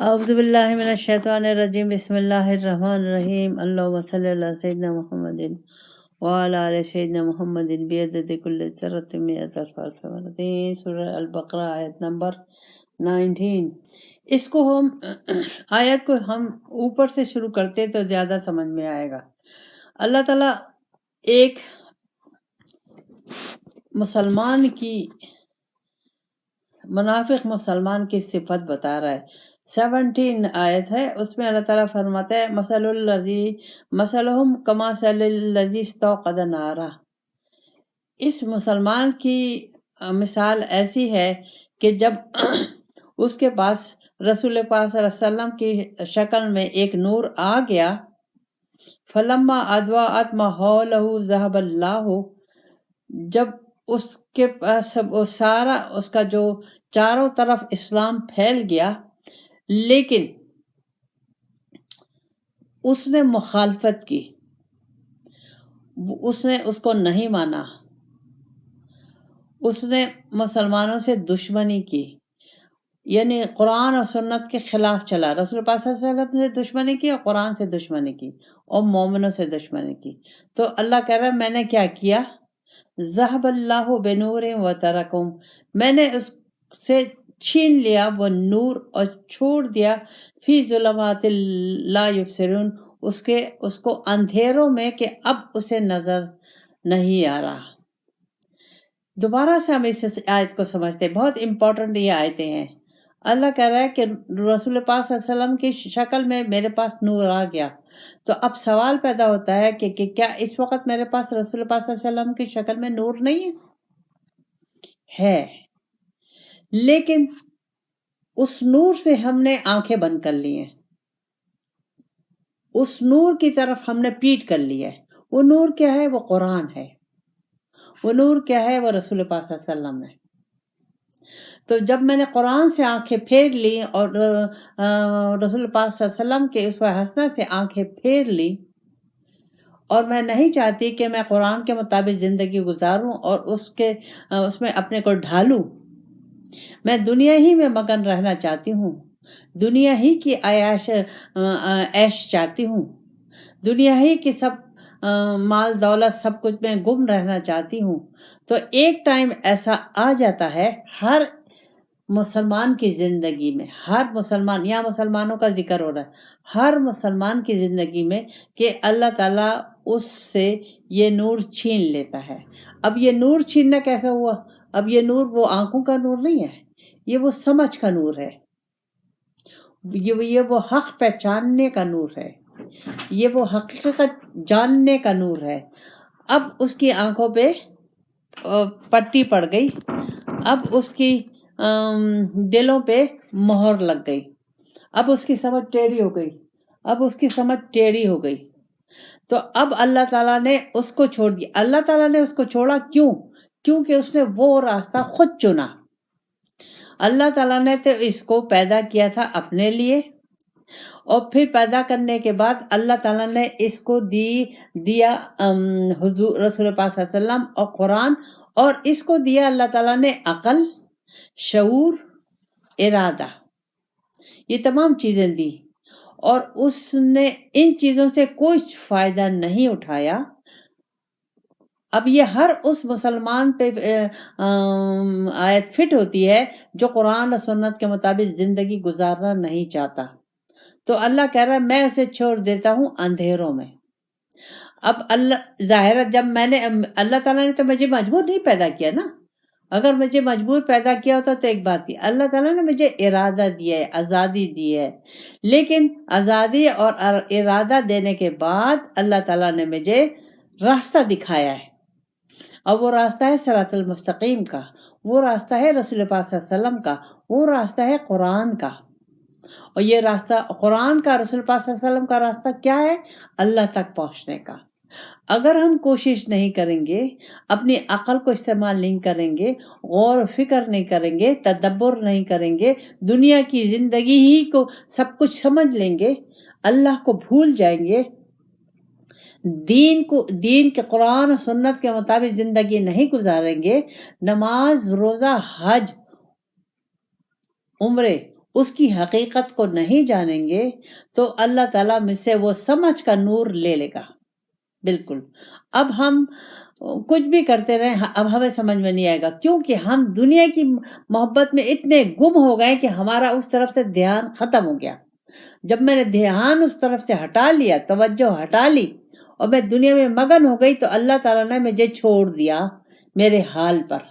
اعوذ باللہ من الشیطان الرجیم بسم اللہ الرحمن الرحیم اللہم صلی اللہ سیدنا محمد وعلی آل سیدنا محمد بیعدد کل ذرۃ مئۃ الف مرتين سورہ البقرہ آیت نمبر 19۔ اس کو ہم آیت کو ہم اوپر سے شروع کرتے تو زیادہ سمجھ میں آئے گا۔ اللہ تعالیٰ ایک مسلمان کی منافق مسلمان کی صفت بتا رہا ہے۔ 17 آیت ہے، اس میں اللہ تعالیٰ فرماتا ہے مثلہم کمثل الذی استوقد نارا۔ اس مسلمان کی مثال ایسی ہے کہ جب اس کے پاس رسول پاک صلی اللہ علیہ وسلم کی شکل میں ایک نور آ گیا، فلما اضاءت ما حولہ ذہب اللہ، جب اس کے پاس سارا اس کا جو چاروں طرف اسلام پھیل گیا، لیکن اس نے مخالفت کی، اس نے اس کو نہیں مانا، اس نے مسلمانوں سے دشمنی کی، یعنی قرآن اور سنت کے خلاف چلا، رسول پاک صلی اللہ علیہ وسلم سے دشمنی کی اور قرآن سے دشمنی کی اور مومنوں سے دشمنی کی۔ تو اللہ کہہ رہا ہے میں نے کیا کیا، ذہب اللہ بنورہم وترکہم، میں نے اس سے چھین لیا وہ نور اور چھوڑ دیا فی ظلمات لا یبصرون، اس کو اندھیروں میں کہ اب اسے نظر نہیں آ رہا۔ دوبارہ سے ہم اس آیت کو سمجھتے ہیں، بہت امپورٹنٹ یہ آیتیں ہیں۔ اللہ کہہ رہا ہے کہ رسول پاک صلی اللہ علیہ وسلم کی شکل میں میرے پاس نور آ گیا، تو اب سوال پیدا ہوتا ہے کہ کیا اس وقت میرے پاس رسول پاک صلی اللہ علیہ وسلم کی شکل میں نور نہیں ہے؟ لیکن اس نور سے ہم نے آنکھیں بند کر لی ہیں، اس نور کی طرف ہم نے پیٹ کر لی ہے۔ وہ نور کیا ہے؟ وہ قرآن ہے۔ وہ نور کیا ہے؟ وہ رسول پاک صلی اللہ علیہ وسلم ہے۔ تو جب میں نے قرآن سے آنکھیں پھیر لی اور رسول پاک صلی اللہ علیہ وسلم کے اسوہ حسنہ سے آنکھیں پھیر لی، اور میں نہیں چاہتی کہ میں قرآن کے مطابق زندگی گزاروں اور اس میں اپنے کو ڈھالوں، میں دنیا ہی میں مگن رہنا چاہتی ہوں، دنیا ہی کی عیش چاہتی ہوں، دنیا ہی کی سب مال دولت سب کچھ میں گم رہنا چاہتی ہوں، تو ایک ٹائم ایسا آ جاتا ہے ہر مسلمان کی زندگی میں، ہر مسلمان، یہاں مسلمانوں کا ذکر ہو رہا ہے، ہر مسلمان کی زندگی میں، کہ اللہ تعالیٰ اس سے یہ نور چھین لیتا ہے۔ اب یہ نور چھیننا کیسا ہوا؟ اب یہ نور وہ آنکھوں کا نور نہیں ہے، یہ وہ سمجھ کا نور ہے، یہ وہ حق پہچاننے کا نور ہے، یہ وہ حقیقت جاننے کا نور ہے۔ اب اس کی آنکھوں پہ پٹی پڑ گئی، اب اس کی دلوں پہ مہر لگ گئی، اب اس کی سمجھ ٹیڑھی ہو گئی، اب اس کی سمجھ ٹیڑھی ہو گئی۔ تو اب اللہ تعالیٰ نے اس کو چھوڑ دیا۔ اللہ تعالیٰ نے اس کو چھوڑا کیوں؟ کیونکہ اس نے وہ راستہ خود چنا۔ اللہ تعالیٰ نے تو اس کو پیدا کیا تھا اپنے لیے، اور پھر پیدا کرنے کے بعد اللہ تعالیٰ نے اس کو دیا حضور رسول پاک صلی اللہ علیہ وسلم اور قرآن، اور اس کو دیا اللہ تعالیٰ نے عقل، شعور، ارادہ، یہ تمام چیزیں دی، اور اس نے ان چیزوں سے کوئی فائدہ نہیں اٹھایا۔ اب یہ ہر اس مسلمان پہ آیت فٹ ہوتی ہے جو قرآن اور سنت کے مطابق زندگی گزارنا نہیں چاہتا، تو اللہ کہہ رہا ہے میں اسے چھوڑ دیتا ہوں اندھیروں میں۔ اب اللہ ظاہر، جب اللہ تعالیٰ نے تو مجھے مجبور نہیں پیدا کیا نا، اگر مجھے مجبور پیدا کیا ہوتا تو ایک بات تھی، اللہ تعالیٰ نے مجھے ارادہ دیا ہے، آزادی دی ہے، لیکن آزادی اور ارادہ دینے کے بعد اللہ تعالیٰ نے مجھے راستہ دکھایا ہے، اور وہ راستہ ہے صراط المستقیم کا، وہ راستہ ہے رسول پاک صلی اللہ علیہ وسلم کا، وہ راستہ ہے قرآن کا۔ اور یہ راستہ قرآن کا، رسول پاک صلی اللہ علیہ وسلم کا راستہ کیا ہے؟ اللہ تک پہنچنے کا۔ اگر ہم کوشش نہیں کریں گے، اپنی عقل کو استعمال نہیں کریں گے، غور و فکر نہیں کریں گے، تدبر نہیں کریں گے، دنیا کی زندگی ہی کو سب کچھ سمجھ لیں گے، اللہ کو بھول جائیں گے، دین کے قرآن و سنت کے مطابق زندگی نہیں گزاریں گے، نماز، روزہ، حج، عمرے اس کی حقیقت کو نہیں جانیں گے تو اللہ تعالیٰ مجھ سے وہ سمجھ کا نور لے لے گا. بالکل. اب ہم کچھ بھی کرتے رہے اب ہمیں سمجھ میں نہیں آئے گا، کیونکہ ہم دنیا کی محبت میں اتنے گم ہو گئے کہ ہمارا اس طرف سے دھیان ختم ہو گیا. جب میں نے دھیان اس طرف سے ہٹا لیا، توجہ ہٹا لی اور میں دنیا میں مگن ہو گئی، تو اللہ تعالیٰ نے مجھے چھوڑ دیا میرے حال پر.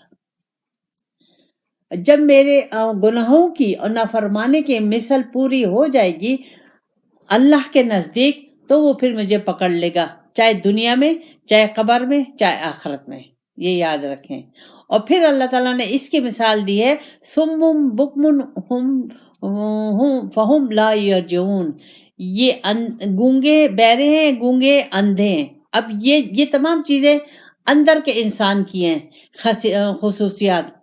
جب میرے گناہوں کی اور نافرمانی کی مثل پوری ہو جائے گی اللہ کے نزدیک، تو وہ پھر مجھے پکڑ لے گا، چاہے دنیا میں، چاہے قبر میں، چاہے آخرت میں. یہ یاد رکھیں. اور پھر اللہ تعالیٰ نے اس کی مثال دی ہے، سم بکم فہم لا یرجعون. یہ گونگے بہرے ہیں، گونگے اندھے ہیں. اب یہ تمام چیزیں اندر کے انسان کی ہیں خصوصیات.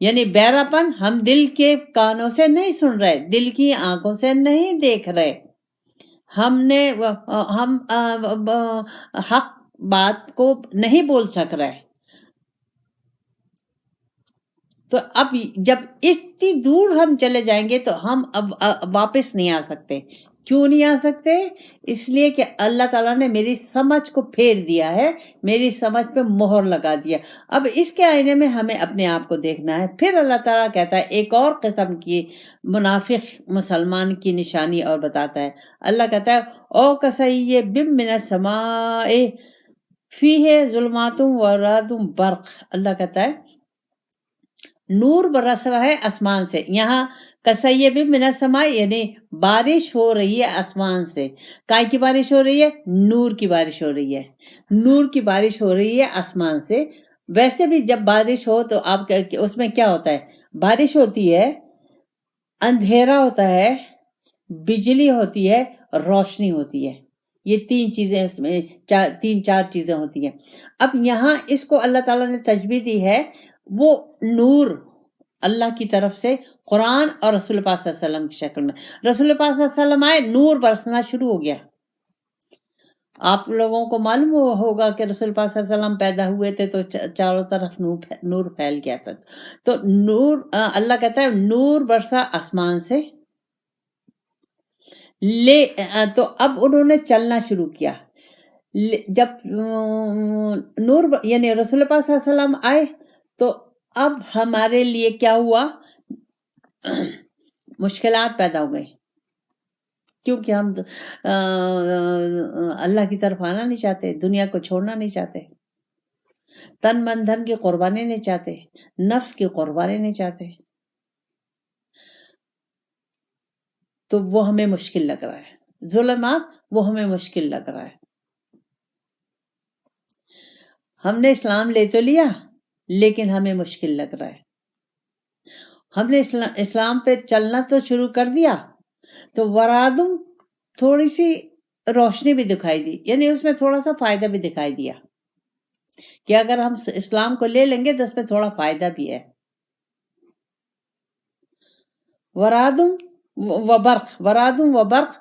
یعنی بہراپن ہم دل کے کانوں سے نہیں سن رہے، دل کی آنکھوں سے نہیں دیکھ رہے، ہم حق بات کو نہیں بول سک رہے. تو اب جب اتنی دور ہم چلے جائیں گے تو ہم اب واپس نہیں آ سکتے. کیوں نہیں آ سکتے؟ اس لیے کہ اللہ تعالیٰ نے میری سمجھ کو پھیر دیا ہے، میری سمجھ پہ مہر لگا دیا. اب اس کے آئینے میں ہمیں اپنے آپ کو دیکھنا ہے. پھر اللہ تعالیٰ کہتا ہے ایک اور قسم کی منافق مسلمان کی نشانی اور بتاتا ہے. اللہ کہتا ہے او کسیب من السماء فیہ ظلمات و رعد برق. اللہ کہتا ہے نور برس رہا ہے آسمان سے. یہاں کسیب من السماء یعنی بارش ہو رہی ہے آسمان سے. کائے کی بارش ہو رہی ہے؟ نور کی بارش ہو رہی ہے. نور کی بارش ہو رہی ہے آسمان سے. ویسے بھی جب بارش ہو تو آپ اس میں کیا ہوتا ہے؟ بارش ہوتی ہے، اندھیرا ہوتا ہے، بجلی ہوتی ہے، روشنی ہوتی ہے. یہ تین چیزیں اس میں تین چار چیزیں ہوتی ہیں. اب یہاں اس کو اللہ تعالیٰ نے تشبیہ دی ہے، وہ نور اللہ کی طرف سے قرآن اور رسول پاک صلی اللہ علیہ وسلم کی شکل میں. رسول پاک صلی اللہ علیہ وسلم آئے، نور برسنا شروع ہو گیا. آپ لوگوں کو معلوم ہوگا کہ رسول پاک صلی اللہ علیہ وسلم پیدا ہوئے تھے تو چاروں طرف نور پھیل گیا تھا. تو نور، اللہ کہتا ہے نور برسا آسمان سے تو اب انہوں نے چلنا شروع کیا. جب نور یعنی رسول پاک صلی اللہ علیہ وسلم آئے تو اب ہمارے لیے کیا ہوا؟ مشکلات پیدا ہو گئی، کیونکہ ہم اللہ کی طرف آنا نہیں چاہتے، دنیا کو چھوڑنا نہیں چاہتے، تن من دھن کی قربانی نہیں چاہتے، نفس کی قربانی نہیں چاہتے. تو وہ ہمیں مشکل لگ رہا ہے، ظلمات وہ ہمیں مشکل لگ رہا ہے. ہم نے اسلام لے تو لیا لیکن ہمیں مشکل لگ رہا ہے. ہم نے اسلام پہ چلنا تو شروع کر دیا تو ورادم تھوڑی سی روشنی بھی دکھائی دی، یعنی اس میں تھوڑا سا فائدہ بھی دکھائی دیا کہ اگر ہم اسلام کو لے لیں گے تو اس میں تھوڑا فائدہ بھی ہے. ورادم و برق،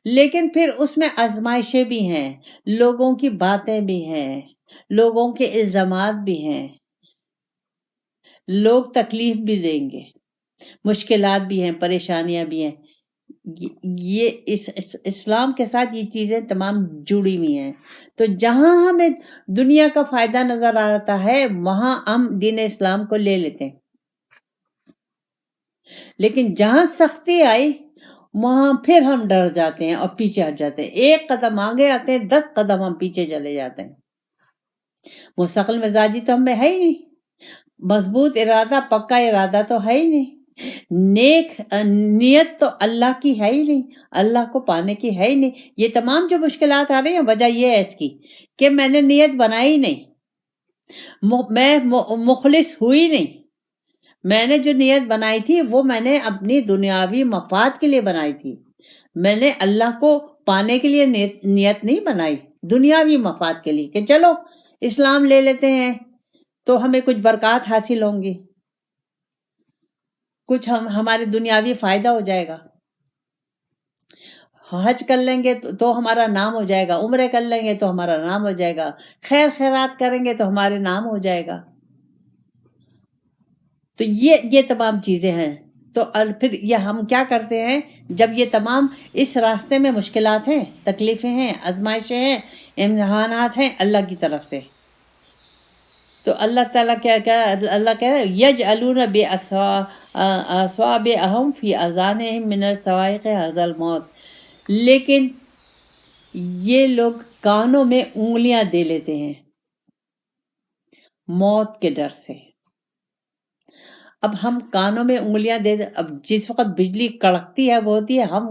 لیکن پھر اس میں آزمائشیں بھی ہیں، لوگوں کی باتیں بھی ہیں، لوگوں کے الزامات بھی ہیں، لوگ تکلیف بھی دیں گے، مشکلات بھی ہیں، پریشانیاں بھی ہیں. یہ اسلام کے ساتھ یہ چیزیں تمام جڑی ہوئی ہیں. تو جہاں ہمیں دنیا کا فائدہ نظر آتا ہے وہاں ہم دین اسلام کو لے لیتے ہیں، لیکن جہاں سختی آئی وہاں پھر ہم ڈر جاتے ہیں اور پیچھے ہٹ جاتے ہیں. ایک قدم آگے آتے ہیں، 10 قدم ہم پیچھے چلے جاتے ہیں. مستقل مزاجی تو ہم میں ہے ہی نہیں، مضبوط ارادہ، پکا ارادہ تو ہے ہی نہیں، نیک نیت تو اللہ کی ہے ہی نہیں، اللہ کو پانے کی ہے ہی نہیں. یہ تمام جو مشکلات آ رہی ہیں وجہ یہ ہے اس کی کہ میں نے نیت بنائی نہیں، میں مخلص ہوئی نہیں. میں نے جو نیت بنائی تھی وہ میں نے اپنی دنیاوی مفاد کے لیے بنائی تھی. میں نے اللہ کو پانے کے لیے نیت نہیں بنائی، دنیاوی مفاد کے لیے کہ چلو اسلام لے لیتے ہیں تو ہمیں کچھ برکات حاصل ہوں گی، کچھ ہمارے دنیاوی فائدہ ہو جائے گا، حج کر لیں گے تو ہمارا نام ہو جائے گا، عمرے کر لیں گے تو ہمارا نام ہو جائے گا، خیر خیرات کریں گے تو ہمارے نام ہو جائے گا. تو یہ تمام چیزیں ہیں. تو پھر یہ ہم کیا کرتے ہیں جب یہ تمام اس راستے میں مشکلات ہیں، تکلیفیں ہیں، آزمائشیں ہیں، امتحانات ہیں اللہ کی طرف سے، تو اللہ تعالیٰ کیا اللہ کہہ رہے یجعلون باصابعہم فی اذانہم من الصواعق حذر الموت، لیکن یہ لوگ کانوں میں انگلیاں دے لیتے ہیں موت کے ڈر سے۔ اب ہم کانوں میں انگلیاں اب جس وقت بجلی کڑکتی ہے وہ ہوتی ہے، ہم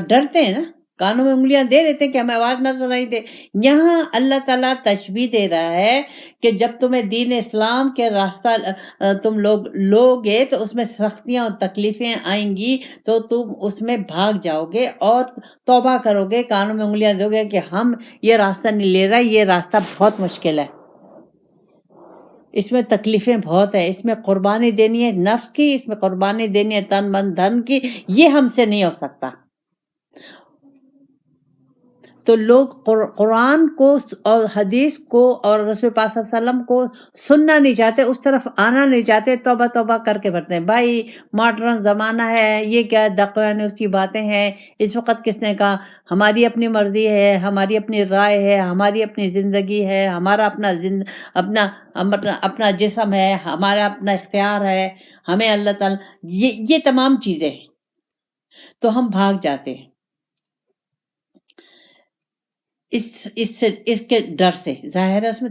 ڈرتے ہیں نا، کانوں میں انگلیاں دے لیتے ہیں کہ ہمیں آواز نہ سنائی دے۔ یہاں اللہ تعالیٰ تشبیہ دے رہا ہے کہ جب تمہیں دین اسلام کے راستہ تم لوگ لوگے تو اس میں سختیاں اور تکلیفیں آئیں گی، تو تم اس میں بھاگ جاؤ گے اور توبہ کرو گے، کانوں میں انگلیاں دو گے کہ ہم یہ راستہ نہیں لے رہے، یہ راستہ بہت مشکل ہے، اس میں تکلیفیں بہت ہیں، اس میں قربانی دینی ہے نفس کی، اس میں قربانی دینی ہے تن من دھن کی، یہ ہم سے نہیں ہو سکتا۔ تو لوگ قرآن کو اور حدیث کو اور رسول پاک صلی اللہ علیہ وسلم کو سننا نہیں چاہتے، اس طرف آنا نہیں چاہتے، توبہ توبہ کر کے بھرتے ہیں۔ بھائی ماڈرن زمانہ ہے، یہ کیا دقیانوس اسی باتیں ہیں، اس وقت کس نے کہا ہماری اپنی مرضی ہے، ہماری اپنی رائے ہے، ہماری اپنی زندگی ہے، ہمارا اپنا جسم ہے، ہمارا اپنا اختیار ہے، ہمیں اللہ تعالیٰ یہ تمام چیزیں، تو ہم بھاگ جاتے ہیں اس کے ڈر سے۔ ظاہر ہے اس میں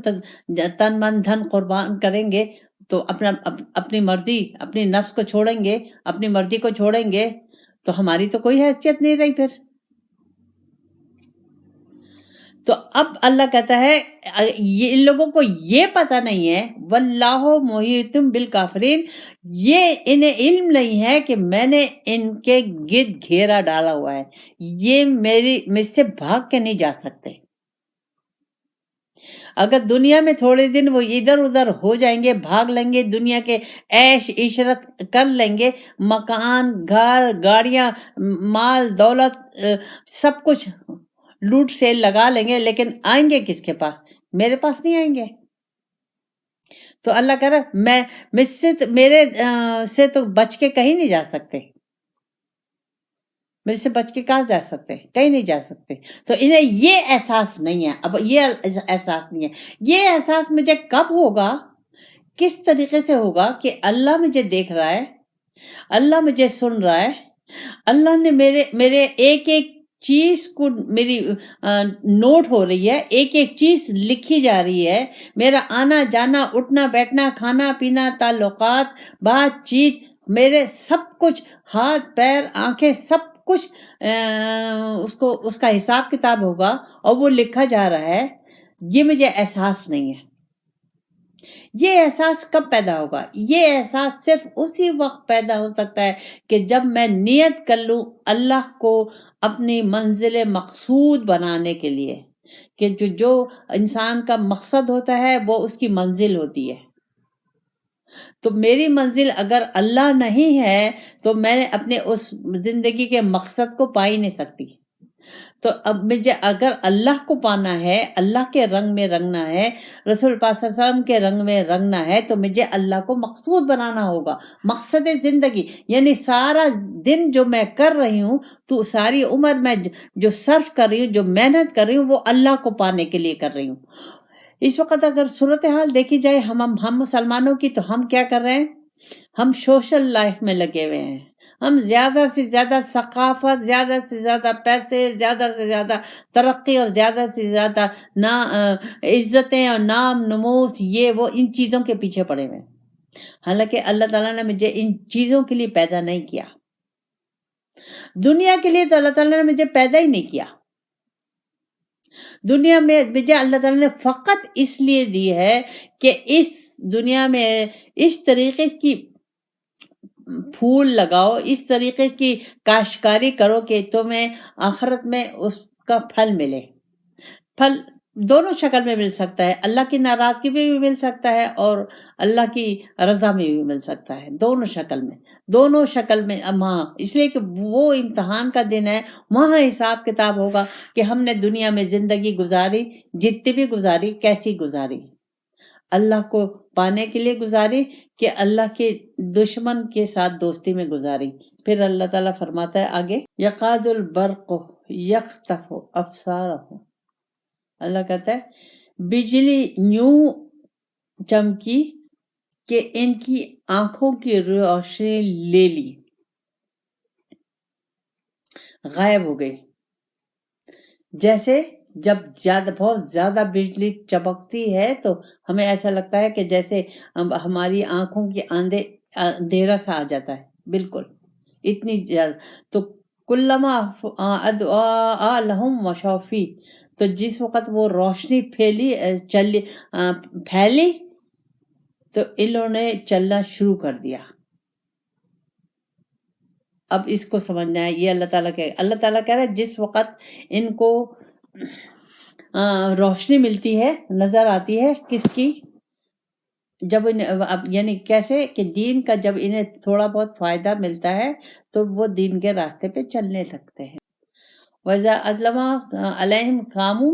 تن من دھن قربان کریں گے تو اپنی مرضی، اپنی نفس کو چھوڑیں گے، اپنی مرضی کو چھوڑیں گے تو ہماری تو کوئی حیثیت نہیں رہی پھر۔ تو اب اللہ کہتا ہے ان لوگوں کو یہ پتہ نہیں ہے، واللہ محیط بالکافرین، یہ انہیں علم نہیں ہے کہ میں نے ان کے گرد گھیرا ڈالا ہوا ہے، یہ مجھ سے بھاگ کے نہیں جا سکتے۔ اگر دنیا میں تھوڑے دن وہ ادھر ادھر ہو جائیں گے، بھاگ لیں گے، دنیا کے عیش عشرت کر لیں گے، مکان، گھر، گاڑیاں، مال دولت، سب کچھ لوٹ سیل لگا لیں گے، لیکن آئیں گے کس کے پاس؟ میرے پاس نہیں آئیں گے۔ تو اللہ کہہ رہا میرے سے تو بچ کے کہیں نہیں جا سکتے، میرے سے بچ کے کہاں جا سکتے؟ کہیں نہیں جا سکتے۔ تو انہیں یہ احساس نہیں ہے، اب یہ احساس نہیں ہے۔ یہ احساس مجھے کب ہوگا، کس طریقے سے ہوگا کہ اللہ مجھے دیکھ رہا ہے، اللہ مجھے سن رہا ہے، اللہ نے میرے ایک ایک چیز کو میری نوٹ ہو رہی ہے، ایک ایک چیز لکھی جا رہی ہے، میرا آنا جانا، اٹھنا بیٹھنا، کھانا پینا، تعلقات، بات چیت، میرے سب کچھ، ہاتھ پیر آنکھیں، سب کچھ اس کا حساب کتاب ہوگا اور وہ لکھا جا رہا ہے۔ یہ مجھے احساس نہیں ہے۔ یہ احساس کب پیدا ہوگا؟ یہ احساس صرف اسی وقت پیدا ہو سکتا ہے کہ جب میں نیت کر لوں اللہ کو اپنی منزل مقصود بنانے کے لیے، کہ جو انسان کا مقصد ہوتا ہے وہ اس کی منزل ہوتی ہے۔ تو میری منزل اگر اللہ نہیں ہے تو میں اپنے اس زندگی کے مقصد کو پا ہی نہیں سکتی۔ تو اب مجھے اگر اللہ کو پانا ہے، اللہ کے رنگ میں رنگنا ہے، رسول پاک صلی اللہ علیہ وسلم کے رنگ میں رنگنا ہے، تو مجھے اللہ کو مقصود بنانا ہوگا، مقصد زندگی، یعنی سارا دن جو میں کر رہی ہوں، تو ساری عمر میں جو صرف کر رہی ہوں، جو محنت کر رہی ہوں، وہ اللہ کو پانے کے لیے کر رہی ہوں۔ اس وقت اگر صورتحال دیکھی جائے ہم مسلمانوں کی، تو ہم کیا کر رہے ہیں؟ ہم سوشل لائف میں لگے ہوئے ہیں، ہم زیادہ سے زیادہ ثقافت، زیادہ سے زیادہ پیسے، زیادہ سے زیادہ ترقی اور زیادہ سے زیادہ عزتیں اور نام نموز، یہ وہ ان چیزوں کے پیچھے پڑے ہوئے ہیں، حالانکہ اللہ تعالیٰ نے مجھے ان چیزوں کے لیے پیدا نہیں کیا۔ دنیا کے لیے تو اللہ تعالیٰ نے مجھے پیدا ہی نہیں کیا۔ دنیا میں مجھے اللہ تعالیٰ نے فقط اس لیے دی ہے کہ اس دنیا میں اس طریقے کی پھول لگاؤ، اس طریقے کی کاشتکاری کرو کہ تمہیں آخرت میں اس کا پھل ملے۔ پھل دونوں شکل میں مل سکتا ہے، اللہ کی ناراضگی میں بھی مل سکتا ہے اور اللہ کی رضا میں بھی مل سکتا ہے، دونوں شکل میں۔ ہاں، اس لیے کہ وہ امتحان کا دن ہے، وہاں حساب کتاب ہوگا کہ ہم نے دنیا میں زندگی گزاری، جتنی بھی گزاری، کیسی گزاری۔ اللہ کو پانے کے لیے گزاری کہ اللہ کے دشمن کے ساتھ دوستی میں گزاری؟ پھر اللہ تعالیٰ فرماتا ہے آگے، یقاد البرق یخطف ابصارہم، اللہ کہتا ہے بجلی یوں چمکی کہ ان کی آنکھوں کی روشنی لے لی، غائب ہو گئی۔ جیسے جب بہت زیادہ بجلی چمکتی ہے تو ہمیں ایسا لگتا ہے کہ جیسے ہماری آنکھوں کی اندھیرا سا آ جاتا ہے، بالکل اتنی زیادہ۔ تو کلما اضاء لہم مشوا فیہ، تو جس وقت وہ روشنی پھیلی تو انہوں نے چلنا شروع کر دیا۔ اب اس کو سمجھنا ہے، یہ اللہ تعالیٰ کہہ رہا ہے جس وقت ان کو روشنی ملتی ہے، نظر آتی ہے کس کی، جب یعنی کیسے کہ دین کا جب انہیں تھوڑا بہت فائدہ ملتا ہے تو وہ دین کے راستے پہ چلنے لگتے ہیں۔ وَإِذَا أَظْلَمَ عَلَيْهِمْ قَامُوا،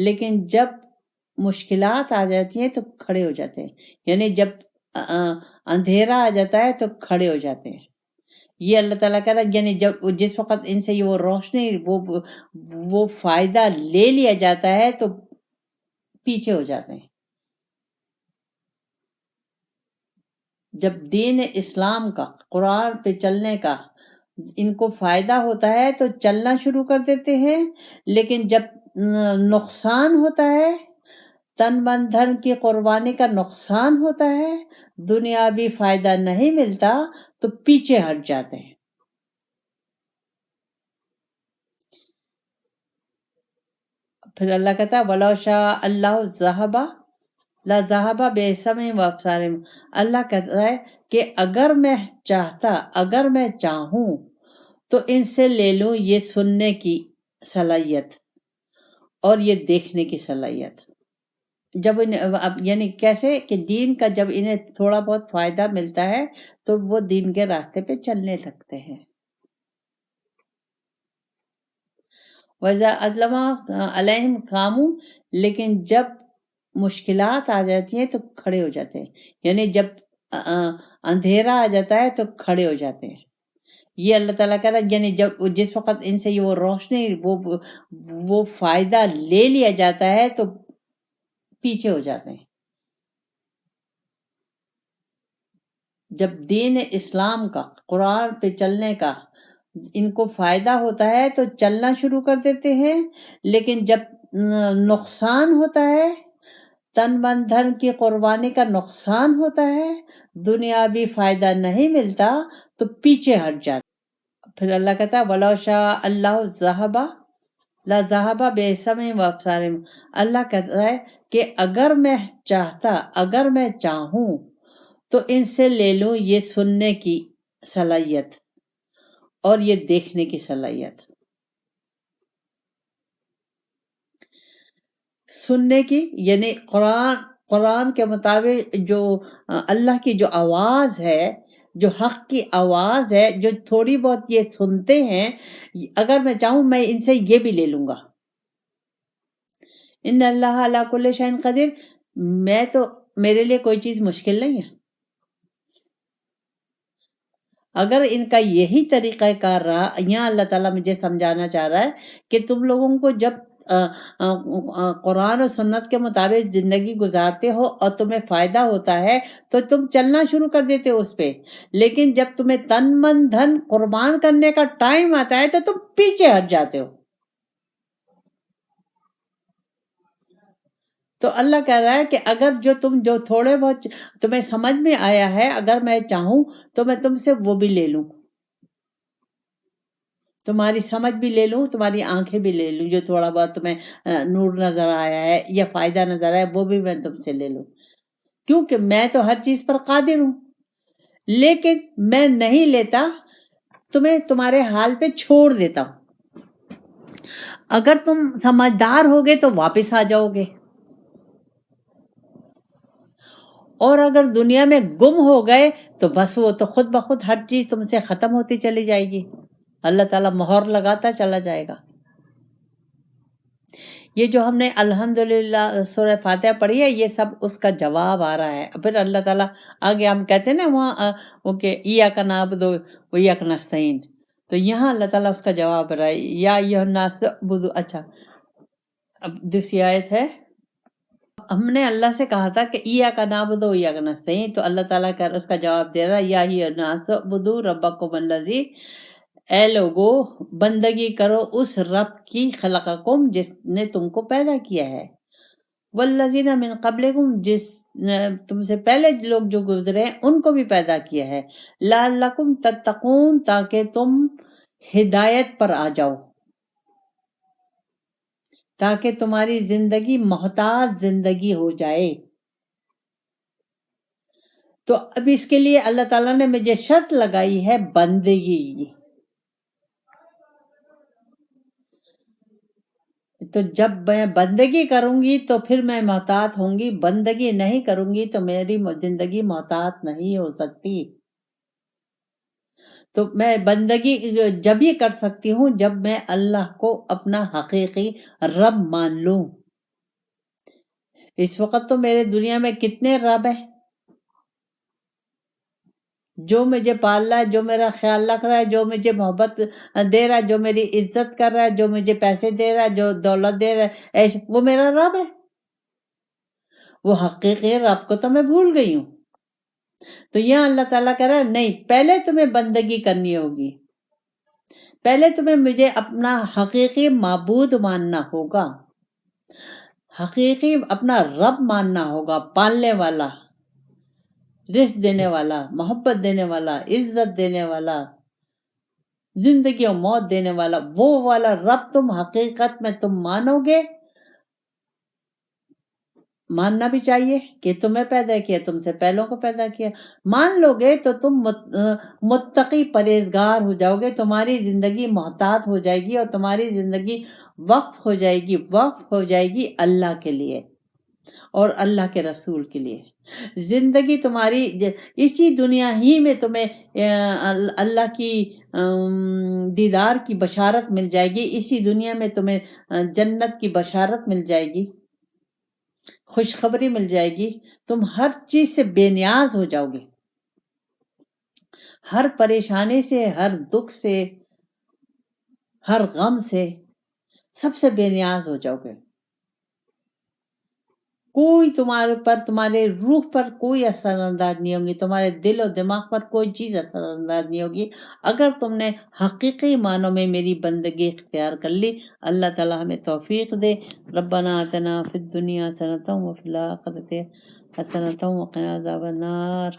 لیکن جب مشکلات آ جاتی ہیں تو کھڑے ہو جاتے ہیں، یعنی جب اندھیرا آ جاتا ہے تو کھڑے ہو جاتے ہیں۔ یہ اللہ تعالیٰ کہہ رہا ہے یعنی جس وقت ان سے وہ روشنی وہ فائدہ لے لیا جاتا ہے تو پیچھے ہو جاتے ہیں۔ جب دین اسلام کا، قرآن پہ چلنے کا ان کو فائدہ ہوتا ہے تو چلنا شروع کر دیتے ہیں، لیکن جب نقصان ہوتا ہے، تن من دھن کی قربانی کا نقصان ہوتا ہے، دنیاوی فائدہ نہیں ملتا تو پیچھے ہٹ جاتے ہیں۔ پھر اللہ کہتا ہے وَلَوْ شَاءَ اللَّهُ لَذَهَبَ بِسَمْعِهِمْ وَأَبْصَارِهِمْ، اللہ کہتا ہے کہ اگر میں چاہوں تو ان سے لے لوں یہ سننے کی صلاحیت اور یہ دیکھنے کی صلاحیت۔ جب یعنی کیسے کہ دین کا جب انہیں تھوڑا بہت فائدہ ملتا ہے تو وہ دین کے راستے پہ چلنے لگتے ہیں۔ وَإِذَا أَظْلَمَ عَلَيْهِمْ قَامُوا، لیکن جب مشکلات آ جاتی ہیں تو کھڑے ہو جاتے ہیں، یعنی جب اندھیرا آ جاتا ہے تو کھڑے ہو جاتے ہیں۔ یہ اللہ تعالیٰ کہہ رہا ہے یعنی جس وقت ان سے وہ روشنی وہ فائدہ لے لیا جاتا ہے تو پیچھے ہو جاتے ہیں۔ جب دین اسلام کا، قرآن پہ چلنے کا ان کو فائدہ ہوتا ہے تو چلنا شروع کر دیتے ہیں، لیکن جب نقصان ہوتا ہے، تن من دھن کی قربانی کا نقصان ہوتا ہے، دنیاوی فائدہ نہیں ملتا تو پیچھے ہٹ جاتے۔ پھر اللہ کہتا ہے وَلَوْ شَاءَ اللَّهُ لَذَهَبَ بِسَمْعِهِمْ وَأَبْصَارِهِمْ، اللہ کہتا ہے کہ اگر میں چاہوں تو ان سے لے لوں یہ سننے کی صلاحیت اور یہ دیکھنے کی صلاحیت۔ سننے کی یعنی قرآن کے مطابق جو اللہ کی جو آواز ہے، جو حق کی آواز ہے، جو تھوڑی بہت یہ سنتے ہیں، اگر میں چاہوں میں ان سے یہ بھی لے لوں گا۔ ان اللہ علی کل شیء قدیر، میرے لیے کوئی چیز مشکل نہیں ہے۔ اگر ان کا یہی طریقہ کار رہا، یہاں اللہ تعالیٰ مجھے سمجھانا چاہ رہا ہے کہ تم لوگوں کو جب قرآن و سنت کے مطابق زندگی گزارتے ہو اور تمہیں فائدہ ہوتا ہے تو تم چلنا شروع کر دیتے ہو اس پہ، لیکن جب تمہیں تن من دھن قربان کرنے کا ٹائم آتا ہے تو تم پیچھے ہٹ جاتے ہو۔ تو اللہ کہہ رہا ہے کہ اگر جو تھوڑے بہت تمہیں سمجھ میں آیا ہے، اگر میں چاہوں تو میں تم سے وہ بھی لے لوں، تمہاری سمجھ بھی لے لوں، تمہاری آنکھیں بھی لے لوں، جو تھوڑا بہت تمہیں نور نظر آیا ہے یا فائدہ نظر آیا وہ بھی میں تم سے لے لوں، کیونکہ میں تو ہر چیز پر قادر ہوں، لیکن میں نہیں لیتا، تمہیں تمہارے حال پہ چھوڑ دیتا ہوں۔ اگر تم سمجھدار ہوگے تو واپس آ جاؤ گے، اور اگر دنیا میں گم ہو گئے تو بس وہ تو خود بخود ہر چیز تم سے ختم ہوتی چلی جائے گی، اللہ تعالیٰ مہر لگاتا چلا جائے گا۔ یہ جو ہم نے الحمدللہ سورہ فاتحہ پڑھی ہے یہ سب اس کا جواب آ رہا ہے. پھر اللہ تعالیٰ آگے ہم کہتے ہیں نا وہاں اوکے ایاک نعبد و ایاک نستعین، تو یہاں اللہ تعالیٰ اس کا جواب رہا ہے یا ایھا الناس اعبدوا. اچھا اب دوسری آیت ہے، ہم نے اللہ سے کہا تھا کہ ایاک نعبد و ایاک نستعین، تو اللہ تعالیٰ کا اس کا جواب دے رہا ہے یا ایھا الناس اعبدوا ربکم الذی، اے لوگو بندگی کرو اس رب کی خلقکم جس نے تم کو پیدا کیا ہے، والذین من قبلکم جس تم سے پہلے لوگ جو گزرے ہیں ان کو بھی پیدا کیا ہے، لعلکم تتقون تاکہ تم ہدایت پر آ جاؤ، تاکہ تمہاری زندگی محتاط زندگی ہو جائے. تو اب اس کے لیے اللہ تعالیٰ نے مجھے شرط لگائی ہے بندگی. تو جب میں بندگی کروں گی تو پھر میں محتاط ہوں گی، بندگی نہیں کروں گی تو میری زندگی محتاط نہیں ہو سکتی. تو میں بندگی جب ہی کر سکتی ہوں جب میں اللہ کو اپنا حقیقی رب مان لوں. اس وقت تو میرے دنیا میں کتنے رب ہیں، جو مجھے پال رہا ہے، جو میرا خیال رکھ رہا ہے، جو مجھے محبت دے رہا ہے، جو میری عزت کر رہا ہے، جو مجھے پیسے دے رہا ہے، جو دولت دے رہا ہے، وہ میرا رب ہے. وہ حقیقی رب کو تو میں بھول گئی ہوں. تو یہاں اللہ تعالیٰ کہہ رہا ہے نہیں، پہلے تمہیں بندگی کرنی ہوگی، پہلے تمہیں مجھے اپنا حقیقی معبود ماننا ہوگا، حقیقی اپنا رب ماننا ہوگا، پالنے والا، رزق دینے والا، محبت دینے والا، عزت دینے والا، زندگی اور موت دینے والا، وہ والا رب تم حقیقت میں تم مانو گے. ماننا بھی چاہیے کہ تمہیں پیدا کیا، تم سے پہلوں کو پیدا کیا. مان لو گے تو تم متقی پرہیزگار ہو جاؤ گے، تمہاری زندگی محتاط ہو جائے گی اور تمہاری زندگی وقف ہو جائے گی اللہ کے لیے اور اللہ کے رسول کے لیے. زندگی تمہاری اسی دنیا ہی میں تمہیں اللہ کی دیدار کی بشارت مل جائے گی، اسی دنیا میں تمہیں جنت کی بشارت مل جائے گی، خوشخبری مل جائے گی. تم ہر چیز سے بے نیاز ہو جاؤ گے، ہر پریشانی سے، ہر دکھ سے، ہر غم سے، سب سے بے نیاز ہو جاؤ گے. کوئی تمہارے پر، تمہارے روح پر کوئی اثر انداز نہیں ہوگی، تمہارے دل و دماغ پر کوئی چیز اثر انداز نہیں ہوگی اگر تم نے حقیقی معنوں میں میری بندگی اختیار کر لی. اللہ تعالی ہمیں توفیق دے. ربنا آتنا فی الدنیا حسنۃ وفی الآخرۃ حسنۃ وقنا عذاب النار.